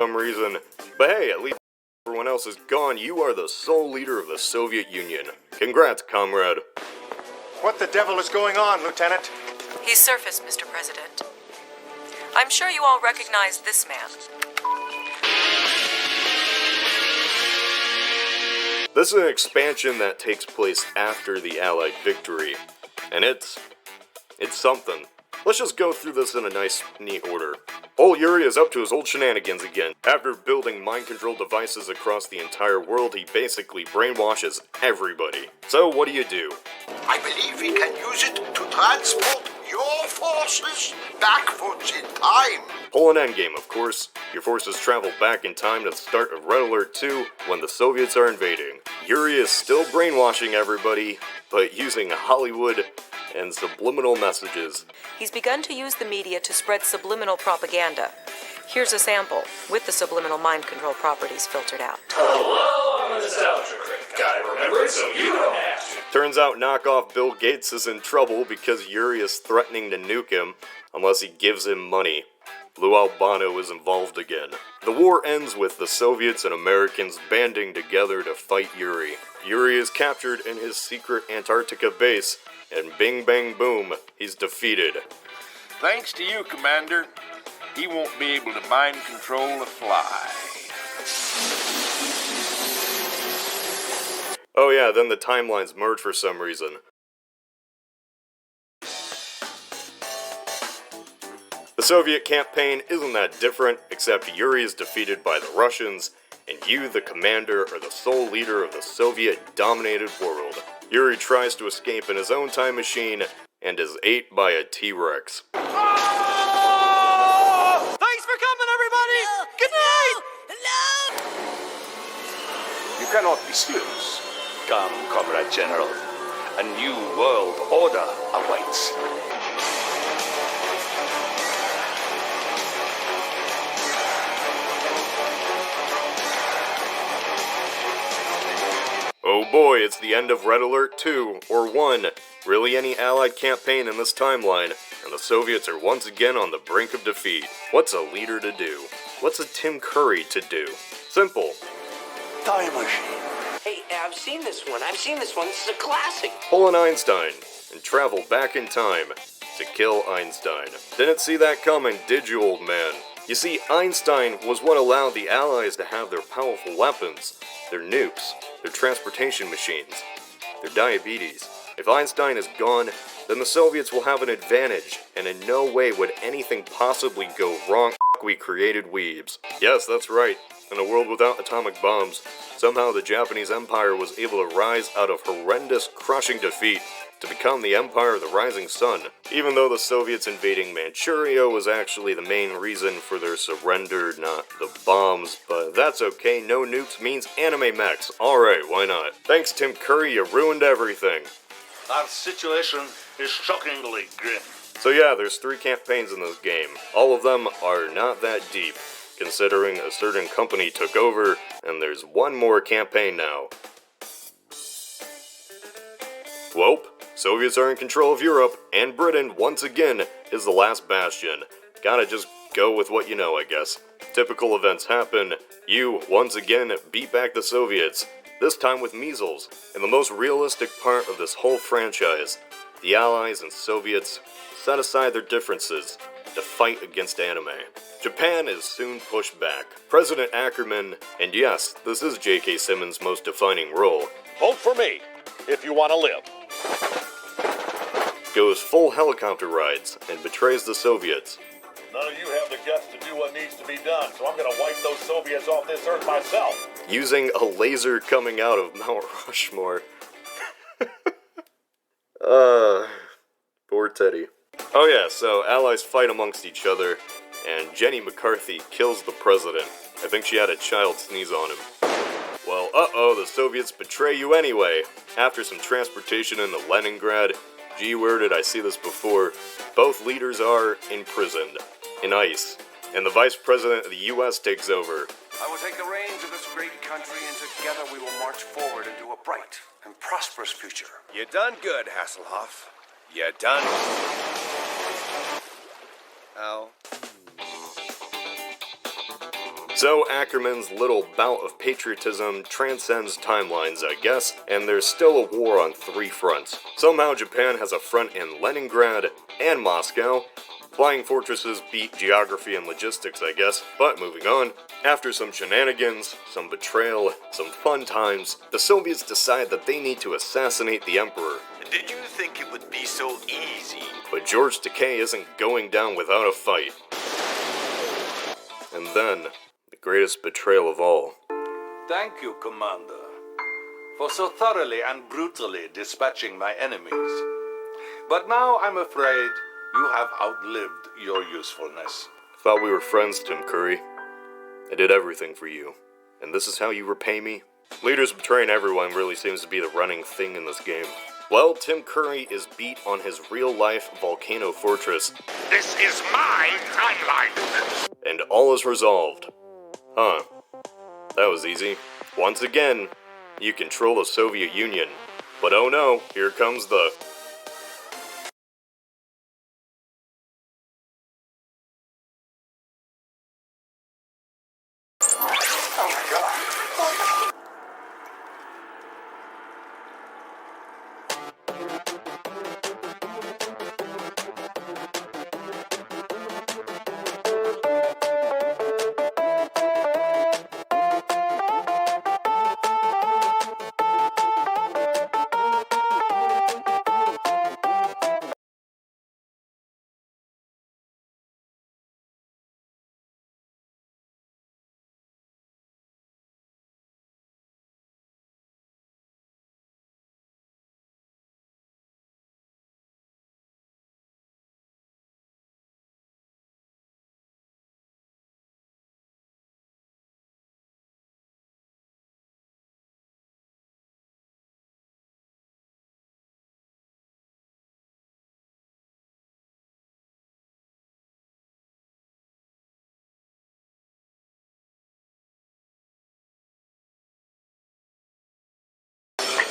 some reason. But hey, at least everyone else is gone. You are the sole leader of the Soviet Union. Congrats, comrade. What the devil is going on, Lieutenant? He's surfaced, Mr. President. I'm sure you all recognize this man. This is an expansion that takes place after the Allied victory, and it's something. Let's just go through this in a nice, neat order. Old Yuri is up to his old shenanigans again. After building mind control devices across the entire world, he basically brainwashes everybody. So what do? I believe we can use it to transport your forces backwards in time. Pull an endgame, of course. Your forces travel back in time to the start of Red Alert 2 when the Soviets are invading. Yuri is still brainwashing everybody, but using Hollywood and subliminal messages. He's begun to use the media to spread subliminal propaganda. Here's a sample, with the subliminal mind control properties filtered out. Hello, I'm a nostalgia critic. Gotta remember it so you don't have to. Turns out knockoff Bill Gates is in trouble because Yuri is threatening to nuke him unless he gives him money. Lou Albano is involved again. The war ends with the Soviets and Americans banding together to fight Yuri. Yuri is captured in his secret Antarctica base, and bing bang boom, he's defeated. Thanks to you, Commander, he won't be able to mind control a fly. Oh yeah, then the timelines merge for some reason. The Soviet campaign isn't that different, except Yuri is defeated by the Russians, and you, the commander, are the sole leader of the Soviet-dominated world. Yuri tries to escape in his own time machine, and is ate by a T-Rex. Oh! Thanks for coming, everybody! Good night! You cannot be serious. Come, Comrade General. A new world order awaits. Oh boy, it's the end of Red Alert 2, or 1, really any Allied campaign in this timeline, and the Soviets are once again on the brink of defeat. What's a leader to do? What's a Tim Curry to do? Simple. Time machine. Hey, I've seen this one. This is a classic. Pull an Einstein, and travel back in time to kill Einstein. Didn't see that coming, did you, old man? You see, Einstein was what allowed the Allies to have their powerful weapons, their nukes, their transportation machines, their diabetes. If Einstein is gone, then the Soviets will have an advantage, and in no way would anything possibly go wrong. We created weebs. Yes, that's right. In a world without atomic bombs, somehow the Japanese Empire was able to rise out of horrendous, crushing defeat to become the Empire of the Rising Sun. Even though the Soviets invading Manchuria was actually the main reason for their surrender, not the bombs, but that's okay, no nukes means anime mechs. Alright, why not? Thanks, Tim Curry, you ruined everything. Our situation is shockingly grim. So yeah, there's 3 campaigns in this game. All of them are not that deep, considering a certain company took over, and there's one more campaign now. Welp, Soviets are in control of Europe, and Britain, once again, is the last bastion. Gotta just go with what you know, I guess. Typical events happen. You, once again, beat back the Soviets, this time with measles. And the most realistic part of this whole franchise, the Allies and Soviets set aside their differences to fight against anime. Japan is soon pushed back. President Ackerman, and yes, this is J.K. Simmons' most defining role, Vote for me, if you want to live. goes full helicopter rides and betrays the Soviets. None of you have the guts to do what needs to be done, so I'm gonna wipe those Soviets off this earth myself. Using a laser coming out of Mount Rushmore. Poor Teddy. Oh yeah, so allies fight amongst each other, and Jenny McCarthy kills the president. I think she had a child sneeze on him. Well, the Soviets betray you anyway. After some transportation into Leningrad, gee, where did I see this before? Both leaders are imprisoned, in ice, and the vice president of the US takes over. I will take the reins of this great country, and together we will march forward into a bright and prosperous future. You done good, Hasselhoff. You done. Ow. So Ackerman's little bout of patriotism transcends timelines, I guess, and there's still a war on 3 fronts. Somehow Japan has a front in Leningrad and Moscow. Flying fortresses beat geography and logistics, I guess, but moving on. After some shenanigans, some betrayal, some fun times, the Soviets decide that they need to assassinate the Emperor. Did you think it would be so easy? But George Takei isn't going down without a fight. And then, the greatest betrayal of all. Thank you, Commander, for so thoroughly and brutally dispatching my enemies. But now I'm afraid you have outlived your usefulness. Thought we were friends, Tim Curry. I did everything for you. And this is how you repay me? Leaders betraying everyone really seems to be the running thing in this game. Well, Tim Curry is beat on his real-life volcano fortress. This is my timeline. And all is resolved. Huh. That was easy. Once again, you control the Soviet Union. But oh no, here comes the...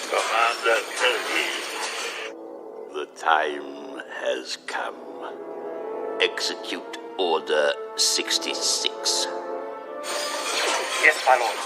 Commander Curry, the time has come. Execute Order 66. Yes, my lord.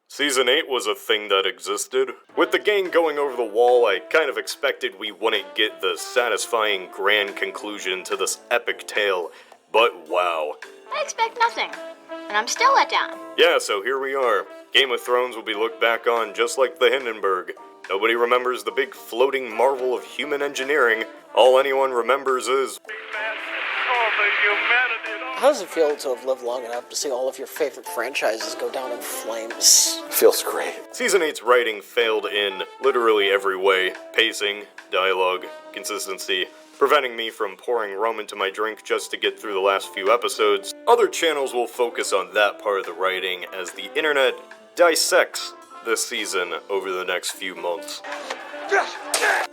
Season 8 was a thing that existed. With the gang going over the wall, I kind of expected we wouldn't get the satisfying grand conclusion to this epic tale, but wow. I expect nothing, and I'm still let down. Yeah, so here we are. Game of Thrones will be looked back on just like the Hindenburg. Nobody remembers the big floating marvel of human engineering. All anyone remembers is... How does it feel to have lived long enough to see all of your favorite franchises go down in flames? Feels great. Season 8's writing failed in literally every way. Pacing, dialogue, consistency, preventing me from pouring rum into my drink just to get through the last few episodes. Other channels will focus on that part of the writing as the internet dissects this season over the next few months.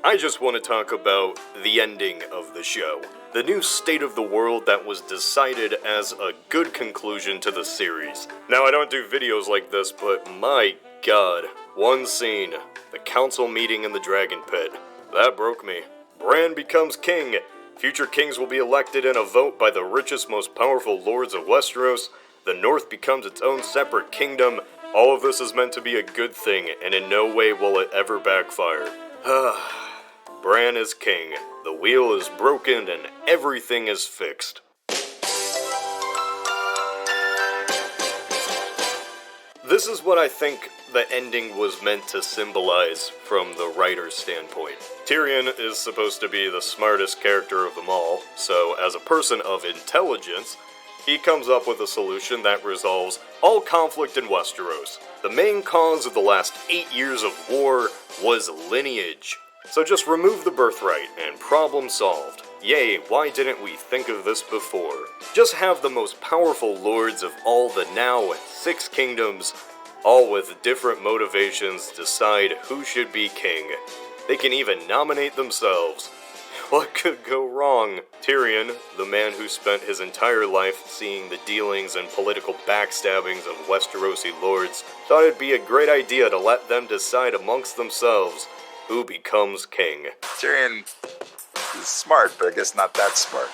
I just want to talk about the ending of the show. The new state of the world that was decided as a good conclusion to the series. Now, I don't do videos like this, but my god, one scene, the council meeting in the Dragon Pit, that broke me. Bran becomes king. Future kings will be elected in a vote by the richest, most powerful lords of Westeros. The North becomes its own separate kingdom. All of this is meant to be a good thing, and in no way will it ever backfire. Bran is king, the wheel is broken, and everything is fixed. This is what I think the ending was meant to symbolize from the writer's standpoint. Tyrion is supposed to be the smartest character of them all, so as a person of intelligence, he comes up with a solution that resolves all conflict in Westeros. The main cause of the last 8 years of war was lineage. So just remove the birthright and problem solved. Yay, why didn't we think of this before? Just have the most powerful lords of all the now 6 kingdoms, all with different motivations, decide who should be king. They can even nominate themselves. What could go wrong? Tyrion, the man who spent his entire life seeing the dealings and political backstabbings of Westerosi lords, thought it'd be a great idea to let them decide amongst themselves who becomes king. Tyrion is smart, but I guess not that smart.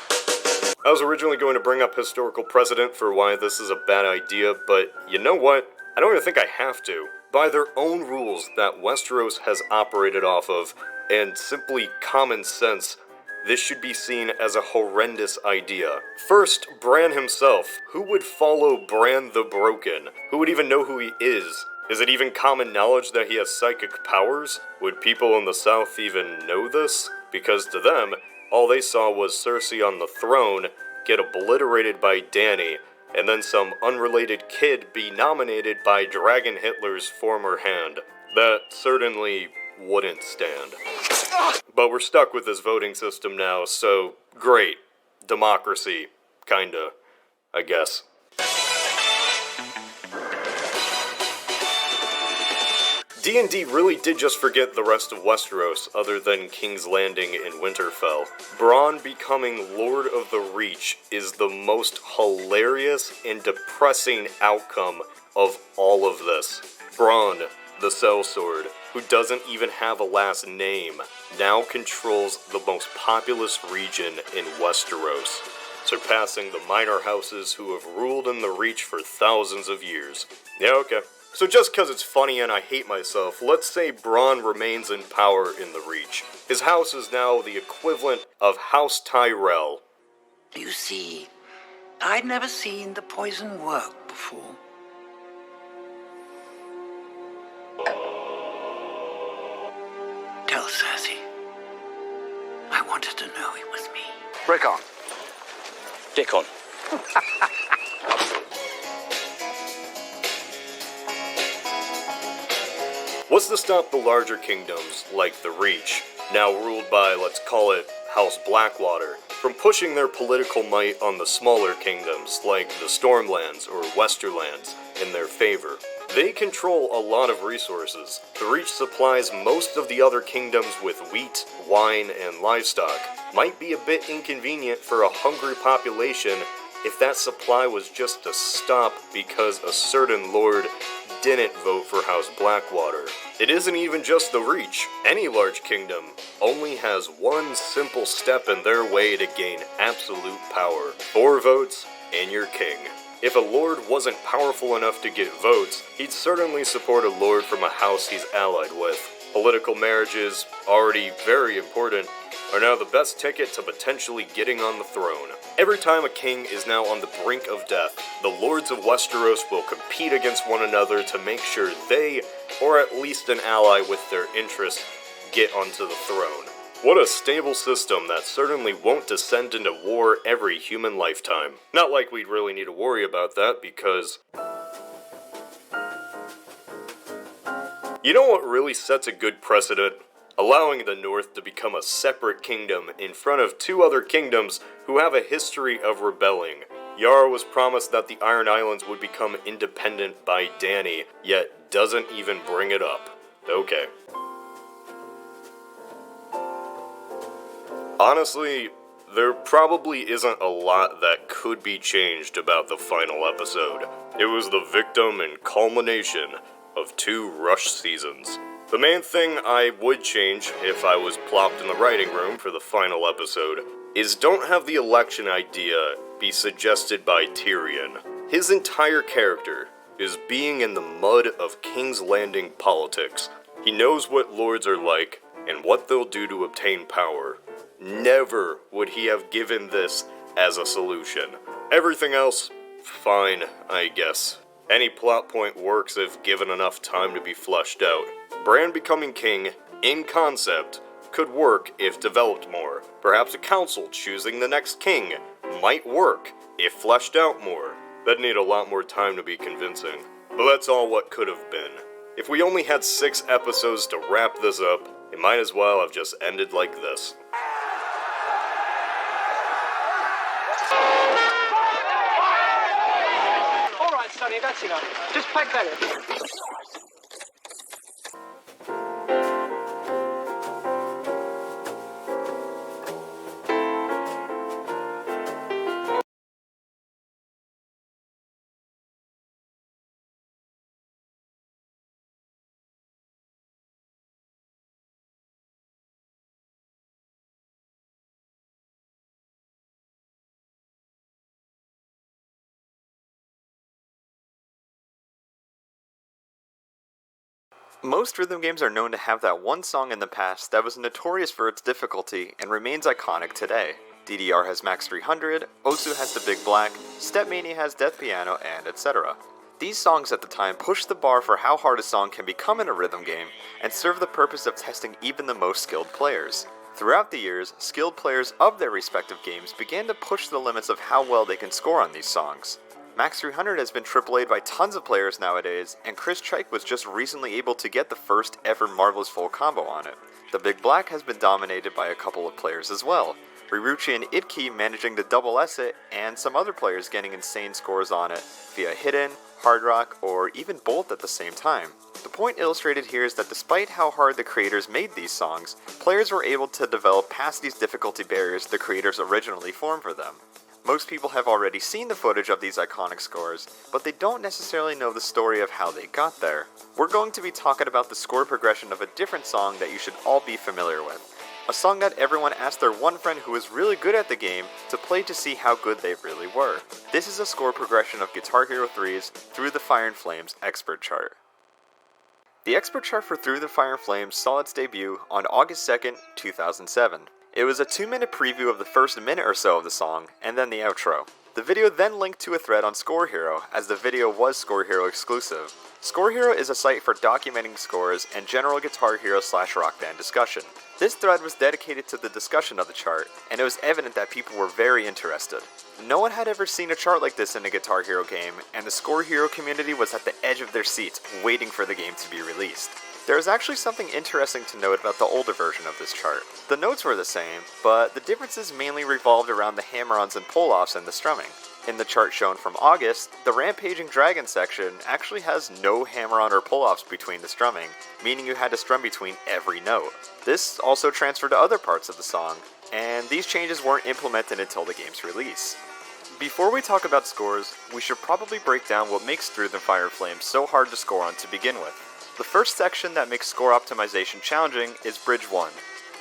I was originally going to bring up historical precedent for why this is a bad idea, but you know what? I don't even think I have to. By their own rules that Westeros has operated off of, and simply common sense, this should be seen as a horrendous idea. First, Bran himself. Who would follow Bran the Broken? Who would even know who he is? Is it even common knowledge that he has psychic powers? Would people in the South even know this? Because to them, all they saw was Cersei on the throne get obliterated by Dany, and then some unrelated kid be nominated by Dragon Hitler's former hand. That certainly wouldn't stand. But we're stuck with this voting system now, so great. Democracy. Kinda, I guess. D&D really did just forget the rest of Westeros, other than King's Landing and Winterfell. Bronn becoming Lord of the Reach is the most hilarious and depressing outcome of all of this. Bronn, the sellsword, who doesn't even have a last name, now controls the most populous region in Westeros, surpassing the minor houses who have ruled in the Reach for thousands of years. Yeah, okay. So just cause it's funny and I hate myself, let's say Bronn remains in power in the Reach. His house is now the equivalent of House Tyrell. You see, I'd never seen the poison work before. Tell Cersei. I wanted to know it was me. Break on. Dick on. What's to stop the larger kingdoms, like the Reach, now ruled by, let's call it, House Blackwater, from pushing their political might on the smaller kingdoms, like the Stormlands or Westerlands, in their favor? They control a lot of resources. The Reach supplies most of the other kingdoms with wheat, wine, and livestock. Might be a bit inconvenient for a hungry population if that supply was just to stop because a certain lord didn't vote for House Blackwater. It isn't even just the Reach. Any large kingdom only has one simple step in their way to gain absolute power. 4 votes, and you're king. If a lord wasn't powerful enough to get votes, he'd certainly support a lord from a house he's allied with. Political marriages, already very important, are now the best ticket to potentially getting on the throne. Every time a king is now on the brink of death, the lords of Westeros will compete against one another to make sure they, or at least an ally with their interest, get onto the throne. What a stable system that certainly won't descend into war every human lifetime. Not like we'd really need to worry about that, because you know what really sets a good precedent? Allowing the North to become a separate kingdom in front of 2 other kingdoms who have a history of rebelling. Yara was promised that the Iron Islands would become independent by Dany, yet doesn't even bring it up. Okay. Honestly, there probably isn't a lot that could be changed about the final episode. It was the victim and culmination of 2 rushed seasons. The main thing I would change, if I was plopped in the writing room for the final episode, is don't have the election idea be suggested by Tyrion. His entire character is being in the mud of King's Landing politics. He knows what lords are like and what they'll do to obtain power. Never would he have given this as a solution. Everything else, fine, I guess. Any plot point works if given enough time to be fleshed out. Bran becoming king, in concept, could work if developed more. Perhaps a council choosing the next king might work if fleshed out more. That'd need a lot more time to be convincing. But that's all what could have been. If we only had 6 episodes to wrap this up, it might as well have just ended like this. Alright, Sonny, that's enough. Just pack that in. Most rhythm games are known to have that one song in the past that was notorious for its difficulty and remains iconic today. DDR has Max 300, Osu has The Big Black, Stepmania has Death Piano, and etc. These songs at the time pushed the bar for how hard a song can become in a rhythm game and serve the purpose of testing even the most skilled players. Throughout the years, skilled players of their respective games began to push the limits of how well they can score on these songs. Max 300 has been AAA'd by tons of players nowadays, and Chris Chike was just recently able to get the first ever Marvelous Full Combo on it. The Big Black has been dominated by a couple of players as well, Riruchi and Idki managing to double S it, and some other players getting insane scores on it via Hidden, Hard Rock, or even both at the same time. The point illustrated here is that despite how hard the creators made these songs, players were able to develop past these difficulty barriers the creators originally formed for them. Most people have already seen the footage of these iconic scores, but they don't necessarily know the story of how they got there. We're going to be talking about the score progression of a different song that you should all be familiar with. A song that everyone asked their one friend who was really good at the game to play to see how good they really were. This is a score progression of Guitar Hero 3's Through the Fire and Flames expert chart. The expert chart for Through the Fire and Flames saw its debut on August 2nd, 2007. It was a 2-minute preview of the first minute or so of the song, and then the outro. The video then linked to a thread on Score Hero, as the video was Score Hero exclusive. Score Hero is a site for documenting scores and general Guitar Hero / Rock Band discussion. This thread was dedicated to the discussion of the chart, and it was evident that people were very interested. No one had ever seen a chart like this in a Guitar Hero game, and the Score Hero community was at the edge of their seats, waiting for the game to be released. There is actually something interesting to note about the older version of this chart. The notes were the same, but the differences mainly revolved around the hammer-ons and pull-offs and the strumming. In the chart shown from August, the Rampaging Dragon section actually has no hammer-on or pull-offs between the strumming, meaning you had to strum between every note. This also transferred to other parts of the song, and these changes weren't implemented until the game's release. Before we talk about scores, we should probably break down what makes Through the Fire and Flames so hard to score on to begin with. The first section that makes score optimization challenging is Bridge 1.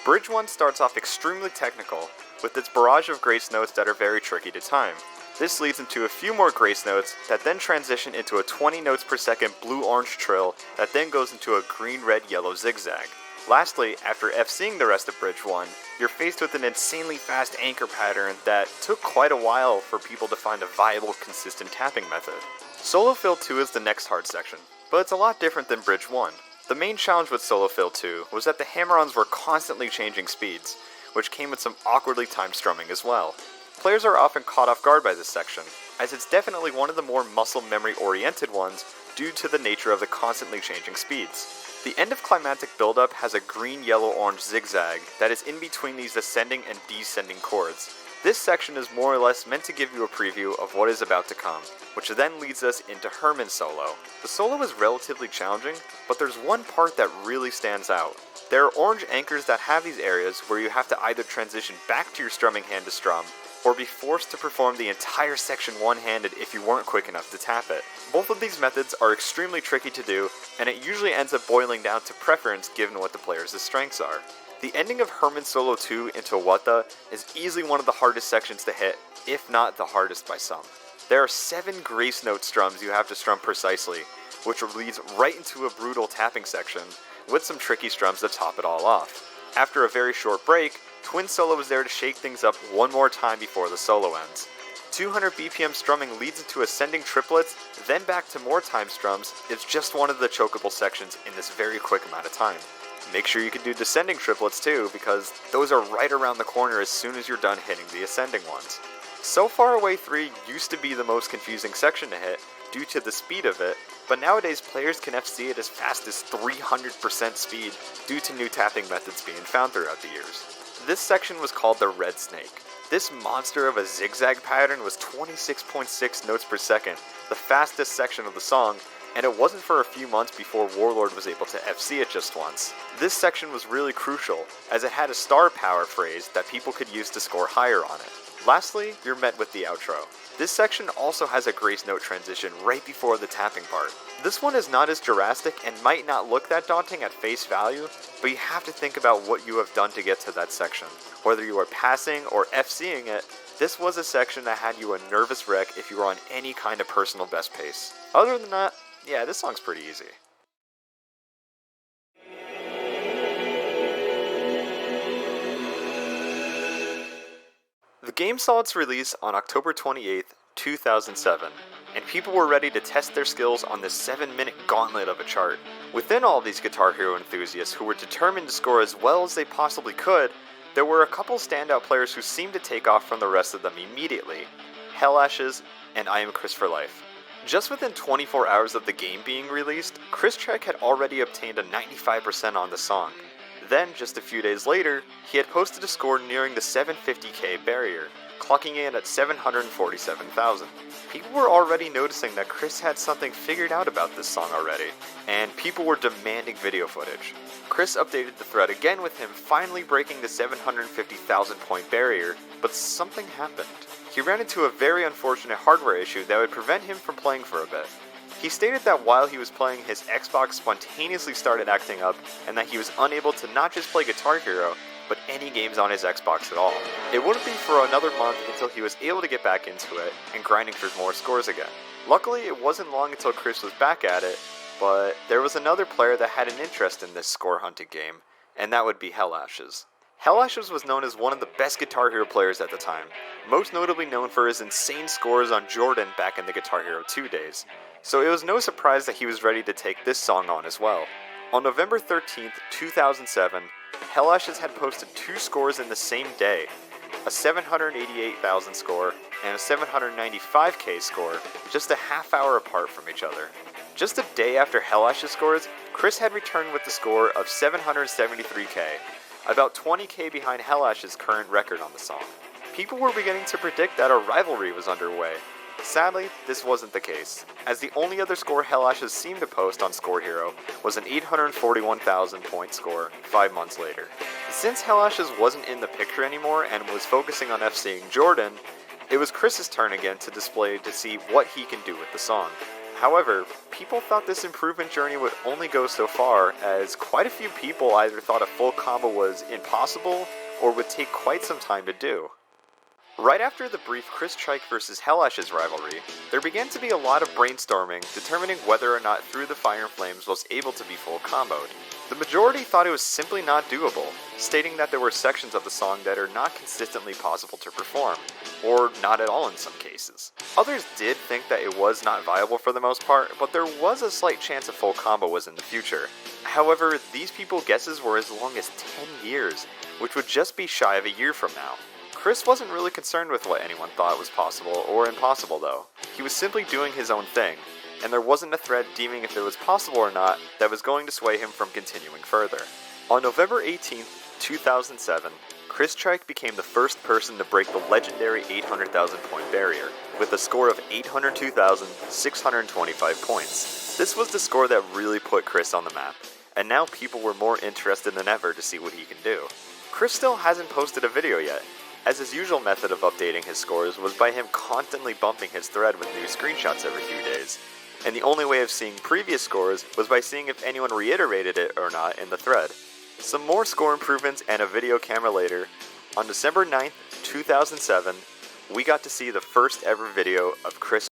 Bridge 1 starts off extremely technical, with its barrage of grace notes that are very tricky to time. This leads into a few more grace notes that then transition into a 20 notes per second blue-orange trill that then goes into a green-red-yellow zigzag. Lastly, after FCing the rest of Bridge 1, you're faced with an insanely fast anchor pattern that took quite a while for people to find a viable, consistent tapping method. Solo Fill 2 is the next hard section, but it's a lot different than Bridge 1. The main challenge with Solo Fill 2 was that the hammer-ons were constantly changing speeds, which came with some awkwardly timed strumming as well. Players are often caught off guard by this section, as it's definitely one of the more muscle memory oriented ones due to the nature of the constantly changing speeds. The end of climactic buildup has a green-yellow-orange zigzag that is in between these ascending and descending chords. This section is more or less meant to give you a preview of what is about to come, which then leads us into Herman's solo. The solo is relatively challenging, but there's one part that really stands out. There are orange anchors that have these areas where you have to either transition back to your strumming hand to strum, or be forced to perform the entire section one-handed if you weren't quick enough to tap it. Both of these methods are extremely tricky to do, and it usually ends up boiling down to preference given what the player's strengths are. The ending of Herman Solo 2 into Wata is easily one of the hardest sections to hit, if not the hardest by some. There are 7 grace note strums you have to strum precisely, which leads right into a brutal tapping section, with some tricky strums to top it all off. After a very short break, Twin Solo is there to shake things up one more time before the solo ends. 200 BPM strumming leads into ascending triplets, then back to more time strums is just one of the chokeable sections in this very quick amount of time. Make sure you can do descending triplets too, because those are right around the corner as soon as you're done hitting the ascending ones. So Far Away 3 used to be the most confusing section to hit due to the speed of it, but nowadays players can FC it as fast as 300% speed due to new tapping methods being found throughout the years. This section was called the Red Snake. This monster of a zigzag pattern was 26.6 notes per second, the fastest section of the song, and it wasn't for a few months before Warlord was able to FC it just once. This section was really crucial, as it had a star power phrase that people could use to score higher on it. Lastly, you're met with the outro. This section also has a grace note transition right before the tapping part. This one is not as drastic and might not look that daunting at face value, but you have to think about what you have done to get to that section. Whether you are passing or FCing it, this was a section that had you a nervous wreck if you were on any kind of personal best pace. Other than that, yeah, this song's pretty easy. game saw its release on October 28th, 2007, and people were ready to test their skills on this 7-minute gauntlet of a chart. Within all these Guitar Hero enthusiasts who were determined to score as well as they possibly could, there were a couple standout players who seemed to take off from the rest of them immediately: Hell Ashes and I Am Chris for Life. Just within 24 hours of the game being released, Chris Trek had already obtained a 95% on the song. Then, just a few days later, he had posted a score nearing the 750k barrier, clocking in at 747,000. People were already noticing that Chris had something figured out about this song already, and people were demanding video footage. Chris updated the thread again with him finally breaking the 750,000 point barrier, but something happened. He ran into a very unfortunate hardware issue that would prevent him from playing for a bit. He stated that while he was playing, his Xbox spontaneously started acting up, and that he was unable to not just play Guitar Hero, but any games on his Xbox at all. It wouldn't be for another month until he was able to get back into it, and grinding for more scores again. Luckily, it wasn't long until Chris was back at it, but there was another player that had an interest in this score hunting game, and that would be Hell Ashes. Hell Ashes was known as one of the best Guitar Hero players at the time, most notably known for his insane scores on Jordan back in the Guitar Hero 2 days. So it was no surprise that he was ready to take this song on as well. On November 13th, 2007, Hell Ashes had posted 2 scores in the same day, a 788,000 score and a 795k score, just a half hour apart from each other. Just a day after Hell Ashes scores, Chris had returned with the score of 773k, about 20k behind Hell Ashes' current record on the song. People were beginning to predict that a rivalry was underway. Sadly, this wasn't the case, as the only other score Hell Ashes seemed to post on Score Hero was an 841,000 point score 5 months later. Since Hell Ashes wasn't in the picture anymore and was focusing on FCing Jordan, it was Chris's turn again to display to see what he can do with the song. However, people thought this improvement journey would only go so far, as quite a few people either thought a full combo was impossible or would take quite some time to do. Right after the brief Chris Trike vs Hell Ashes rivalry, there began to be a lot of brainstorming determining whether or not Through the Fire and Flames was able to be full comboed. The majority thought it was simply not doable, stating that there were sections of the song that are not consistently possible to perform, or not at all in some cases. Others did think that it was not viable for the most part, but there was a slight chance a full combo was in the future. However, these people's guesses were as long as 10 years, which would just be shy of a year from now. Chris wasn't really concerned with what anyone thought was possible or impossible though. He was simply doing his own thing, and there wasn't a thread deeming if it was possible or not that was going to sway him from continuing further. On November 18th, 2007, Chris Trike became the first person to break the legendary 800,000 point barrier, with a score of 802,625 points. This was the score that really put Chris on the map, and now people were more interested than ever to see what he can do. Chris still hasn't posted a video yet, as his usual method of updating his scores was by him constantly bumping his thread with new screenshots every few days, and the only way of seeing previous scores was by seeing if anyone reiterated it or not in the thread. Some more score improvements and a video camera later, on December 9th, 2007, we got to see the first ever video of Chris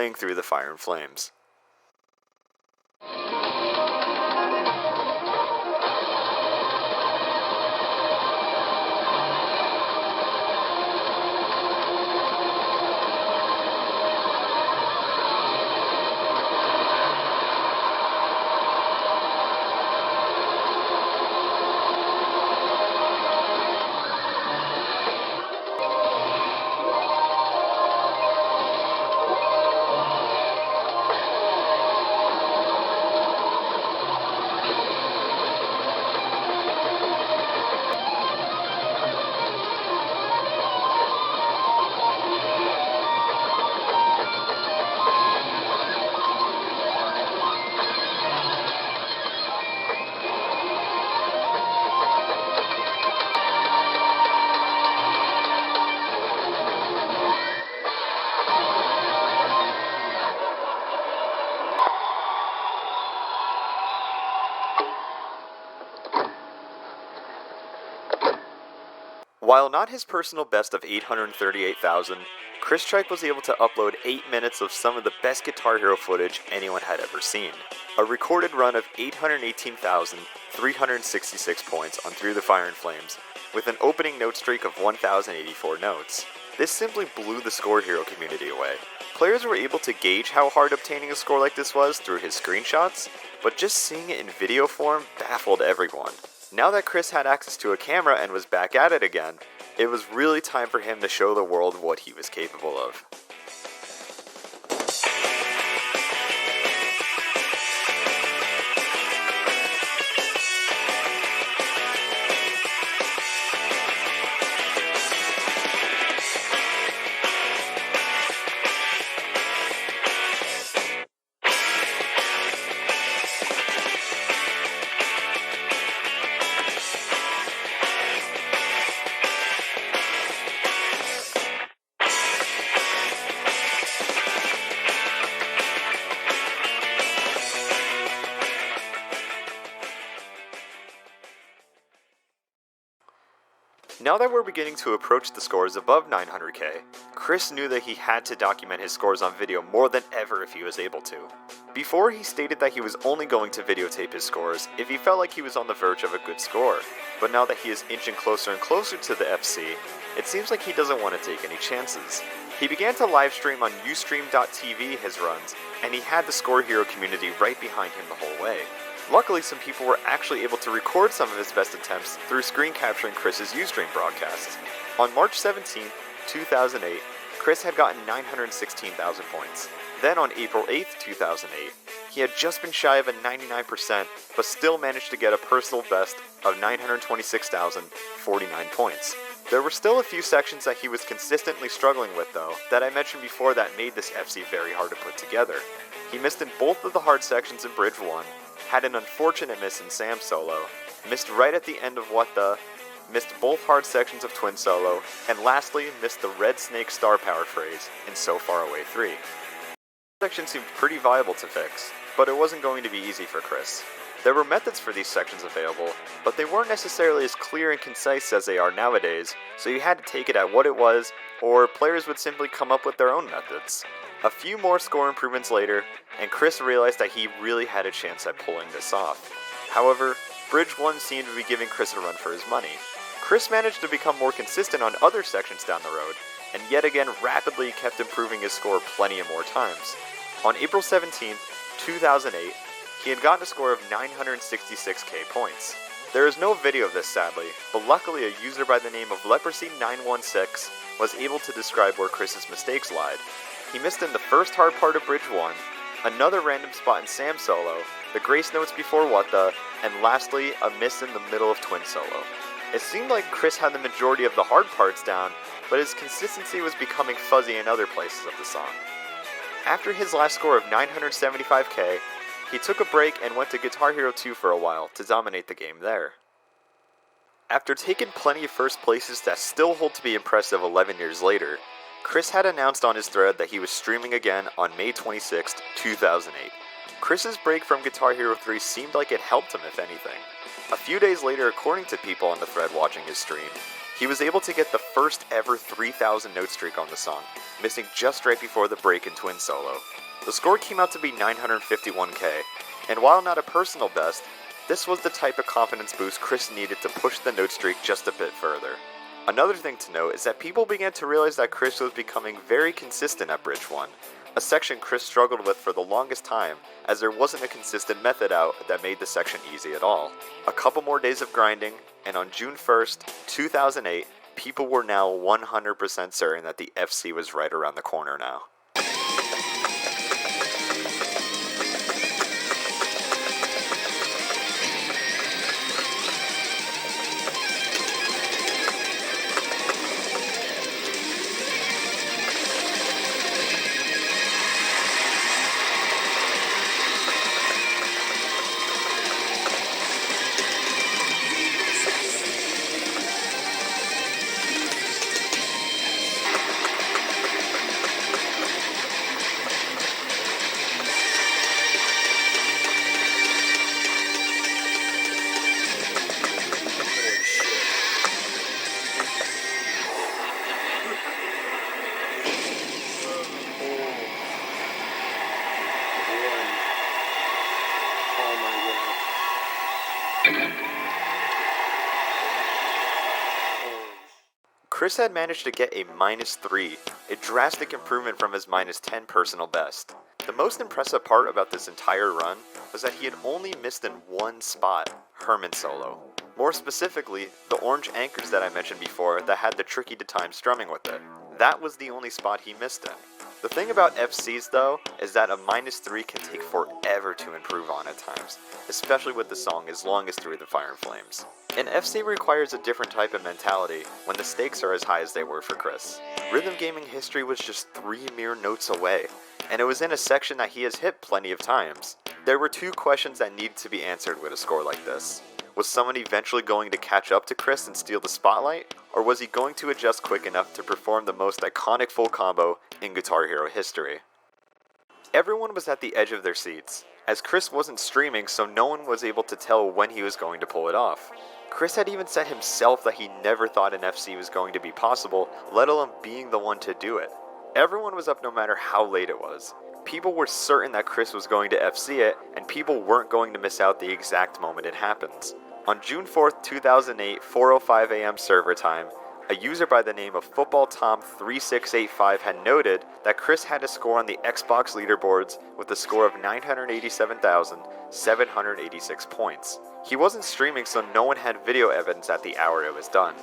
playing Through the Fire and Flames. While not his personal best of 838,000, Chris Tripe was able to upload 8 minutes of some of the best Guitar Hero footage anyone had ever seen. A recorded run of 818,366 points on Through the Fire and Flames, with an opening note streak of 1,084 notes. This simply blew the Score Hero community away. Players were able to gauge how hard obtaining a score like this was through his screenshots, but just seeing it in video form baffled everyone. Now that Chris had access to a camera and was back at it again, it was really time for him to show the world what he was capable of. Now that we're beginning to approach the scores above 900k, Chris knew that he had to document his scores on video more than ever if he was able to. Before, he stated that he was only going to videotape his scores if he felt like he was on the verge of a good score, but now that he is inching closer and closer to the FC, it seems like he doesn't want to take any chances. He began to livestream on Ustream.tv his runs, and he had the Score Hero community right behind him the whole way. Luckily, some people were actually able to record some of his best attempts through screen capturing Chris's Ustream broadcasts. On March 17, 2008, Chris had gotten 916,000 points. Then on April 8, 2008, he had just been shy of a 99%, but still managed to get a personal best of 926,049 points. There were still a few sections that he was consistently struggling with though, that I mentioned before that made this FC very hard to put together. He missed in both of the hard sections in Bridge 1, had an unfortunate miss in Sam Solo, missed right at the end of What The, missed both hard sections of Twin Solo, and lastly missed the Red Snake Star Power phrase in So Far Away 3. This section seemed pretty viable to fix, but it wasn't going to be easy for Chris. There were methods for these sections available, but they weren't necessarily as clear and concise as they are nowadays, so you had to take it at what it was, or players would simply come up with their own methods. A few more score improvements later, and Chris realized that he really had a chance at pulling this off. However, Bridge 1 seemed to be giving Chris a run for his money. Chris managed to become more consistent on other sections down the road, and yet again rapidly kept improving his score plenty of more times. On April 17, 2008, he had gotten a score of 966k points. There is no video of this sadly, but luckily a user by the name of Leprosy916 was able to describe where Chris's mistakes lied. He missed in the first hard part of Bridge 1, another random spot in Sam Solo, the grace notes before What The, and lastly a miss in the middle of Twin Solo. It seemed like Chris had the majority of the hard parts down, but his consistency was becoming fuzzy in other places of the song. After his last score of 975k, he took a break and went to Guitar Hero 2 for a while to dominate the game there. After taking plenty of first places that still hold to be impressive 11 years later, Chris had announced on his thread that he was streaming again on May 26, 2008. Chris's break from Guitar Hero 3 seemed like it helped him if anything. A few days later, according to people on the thread watching his stream, He was able to get the first ever 3,000 note streak on the song, missing just right before the break in twin solo. The score came out to be 951k, and while not a personal best, this was the type of confidence boost Chris needed to push the note streak just a bit further. Another thing to note is that people began to realize that Chris was becoming very consistent at Bridge 1, a section Chris struggled with for the longest time, as there wasn't a consistent method out that made the section easy at all. A couple more days of grinding, and on June 1st, 2008, people were now 100% certain that the FC was right around the corner now. Chris had managed to get a -3, a drastic improvement from his -10 personal best. The most impressive part about this entire run was that he had only missed in one spot, Herman solo. More specifically, the orange anchors that I mentioned before that had the tricky to time strumming with it. That was the only spot he missed in. The thing about FCs though, is that a -3 can take forever to improve on at times, especially with the song as long as Through the Fire and Flames. An FC requires a different type of mentality when the stakes are as high as they were for Chris. Rhythm gaming history was just 3 mere notes away, and it was in a section that he has hit plenty of times. There were 2 questions that needed to be answered with a score like this. Was someone eventually going to catch up to Chris and steal the spotlight, or was he going to adjust quick enough to perform the most iconic full combo in Guitar Hero history? Everyone was at the edge of their seats, as Chris wasn't streaming, so no one was able to tell when he was going to pull it off. Chris had even said himself that he never thought an FC was going to be possible, let alone being the one to do it. Everyone was up no matter how late it was. People were certain that Chris was going to FC it, and people weren't going to miss out the exact moment it happens. On June 4th, 2008, 4:05 a.m. server time, a user by the name of FootballTom3685 had noted that Chris had a score on the Xbox leaderboards with a score of 987,786 points. He wasn't streaming, so no one had video evidence at the hour it was done.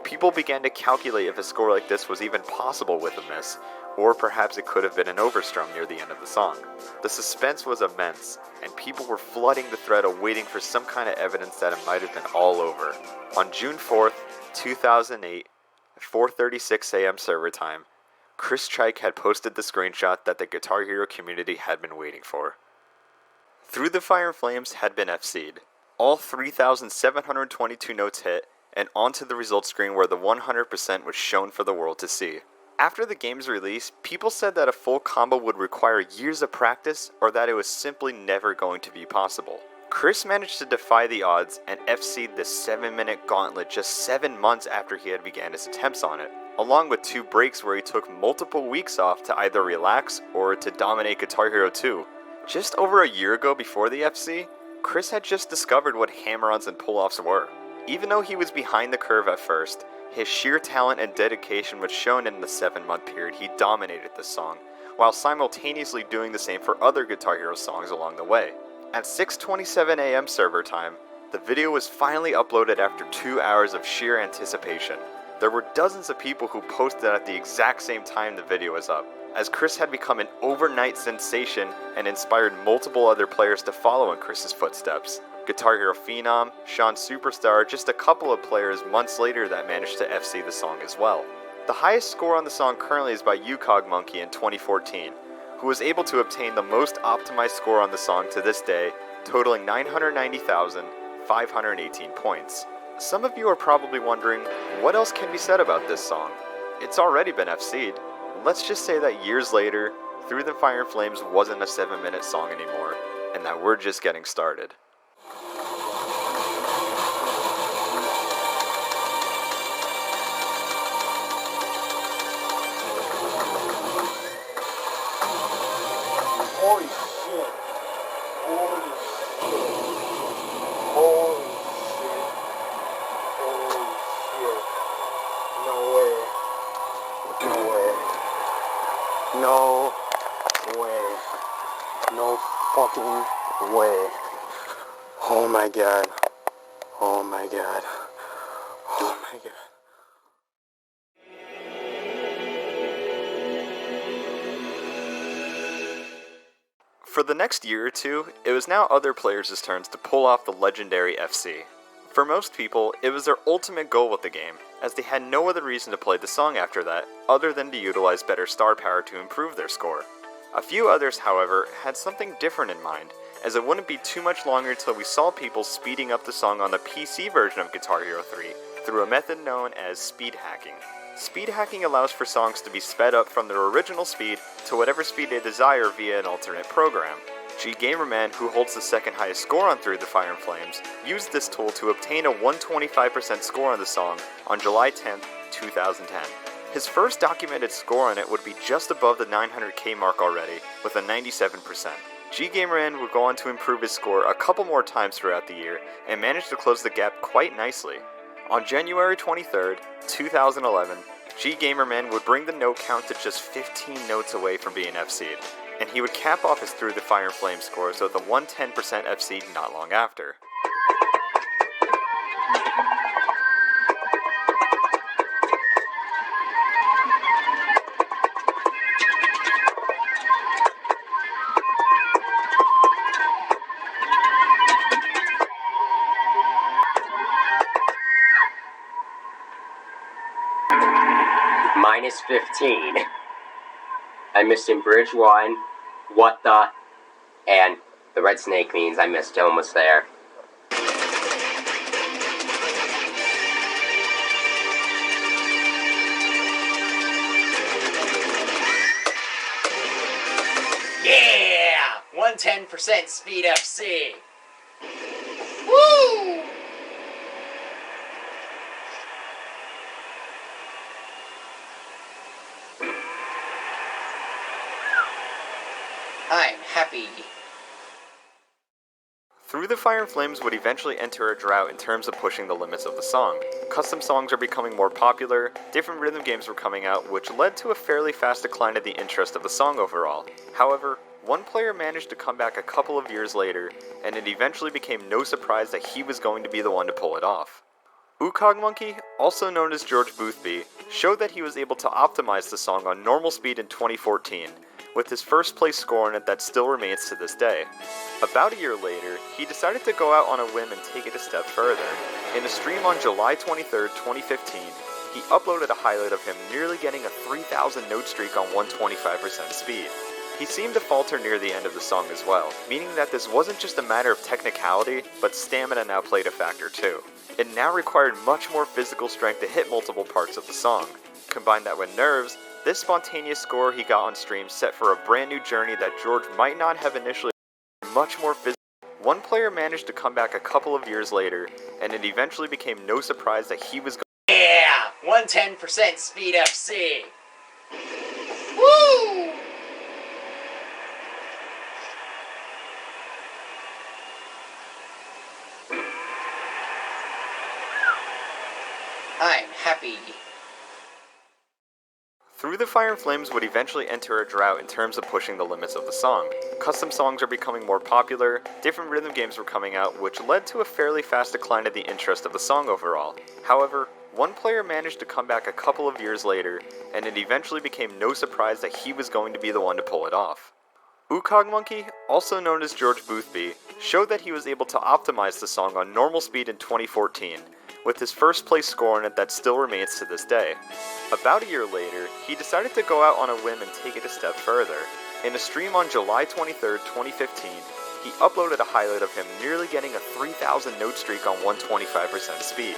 People began to calculate if a score like this was even possible with a miss, or perhaps it could have been an overstrum near the end of the song. The suspense was immense, and people were flooding the thread awaiting for some kind of evidence that it might have been all over. On June 4th, 2008, 4:36 a.m. server time, Chris Chike had posted the screenshot that the Guitar Hero community had been waiting for. Through the Fire and Flames had been FC'd. All 3,722 notes hit, and onto the results screen where the 100% was shown for the world to see. After the game's release, people said that a full combo would require years of practice or that it was simply never going to be possible. Chris managed to defy the odds and FC'd the 7-minute gauntlet just 7 months after he had began his attempts on it, along with 2 breaks where he took multiple weeks off to either relax or to dominate Guitar Hero 2. Just over a year ago before the FC, Chris had just discovered what hammer-ons and pull-offs were. Even though he was behind the curve at first, his sheer talent and dedication was shown in the 7-month period he dominated the song, while simultaneously doing the same for other Guitar Hero songs along the way. At 6:27 a.m. server time, the video was finally uploaded after 2 hours of sheer anticipation. There were dozens of people who posted at the exact same time the video was up, as Chris had become an overnight sensation and inspired multiple other players to follow in Chris's footsteps. Guitar Hero Phenom, Sean Superstar, just a couple of players months later that managed to FC the song as well. The highest score on the song currently is by UCog Monkey in 2014, who was able to obtain the most optimized score on the song to this day, totaling 990,518 points. Some of you are probably wondering, what else can be said about this song? It's already been FC'd. Let's just say that years later, Through the Fire and Flames wasn't a 7-minute song anymore, and that we're just getting started. Holy shit. Holy shit. Holy shit. Holy shit. No way. No way. No way. No fucking way. Oh my god. Oh my god. Oh my god. For the next year or two, it was now other players' turns to pull off the legendary FC. For most people, it was their ultimate goal with the game, as they had no other reason to play the song after that, other than to utilize better star power to improve their score. A few others, however, had something different in mind, as it wouldn't be too much longer until we saw people speeding up the song on the PC version of Guitar Hero 3 through a method known as speed hacking. Speed hacking allows for songs to be sped up from their original speed to whatever speed they desire via an alternate program. Gamerman, who holds the second highest score on Through the Fire and Flames, used this tool to obtain a 125% score on the song on July 10th, 2010. His first documented score on it would be just above the 900k mark already, with a 97%. Gamerman would go on to improve his score a couple more times throughout the year, and managed to close the gap quite nicely. On January 23rd, 2011, Gamerman would bring the note count to just 15 notes away from being FC'd, and he would cap off his Through the Fire and Flame scores with a 110% FC not long after. Minus 15. I missed in Bridge 1, what the, and the red snake means I missed almost there. Yeah! 110% speed FC. Woo! I'm happy. Through the Fire and Flames would eventually enter a drought in terms of pushing the limits of the song. Custom songs are becoming more popular, different rhythm games were coming out, which led to a fairly fast decline of the interest of the song overall. However, one player managed to come back a couple of years later, and it eventually became no surprise that he was going to be the one to pull it off. Wukong Monkey, also known as George Boothby, showed that he was able to optimize the song on normal speed in 2014, with his first place score on it that still remains to this day. About a year later, he decided to go out on a whim and take it a step further. In a stream on July 23rd, 2015, he uploaded a highlight of him nearly getting a 3,000 note streak on 125% speed. He seemed to falter near the end of the song as well, meaning that this wasn't just a matter of technicality, but stamina now played a factor too. It now required much more physical strength to hit multiple parts of the song. Combine that with nerves, this spontaneous score he got on stream set for a brand new journey that George might not have initially much more physical. One player managed to come back a couple of years later, and it eventually became no surprise that he was Yeah! 110% speed FC. Woo! I'm happy. Through the Fire and Flames would eventually enter a drought in terms of pushing the limits of the song. Custom songs are becoming more popular, different rhythm games were coming out, which led to a fairly fast decline of the interest of the song overall. However, one player managed to come back a couple of years later, and it eventually became no surprise that he was going to be the one to pull it off. Wukong Monkey, also known as George Boothby, showed that he was able to optimize the song on normal speed in 2014, with his first place score on it that still remains to this day. About a year later, he decided to go out on a whim and take it a step further. In a stream on July 23rd, 2015, he uploaded a highlight of him nearly getting a 3,000 note streak on 125% speed.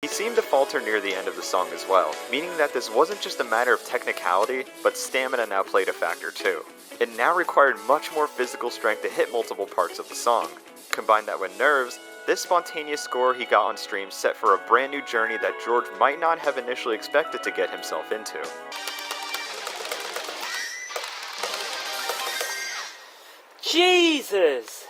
He seemed to falter near the end of the song as well, meaning that this wasn't just a matter of technicality, but stamina now played a factor too. It now required much more physical strength to hit multiple parts of the song. Combine that with nerves, this spontaneous score he got on stream set for a brand new journey that George might not have initially expected to get himself into. Jesus!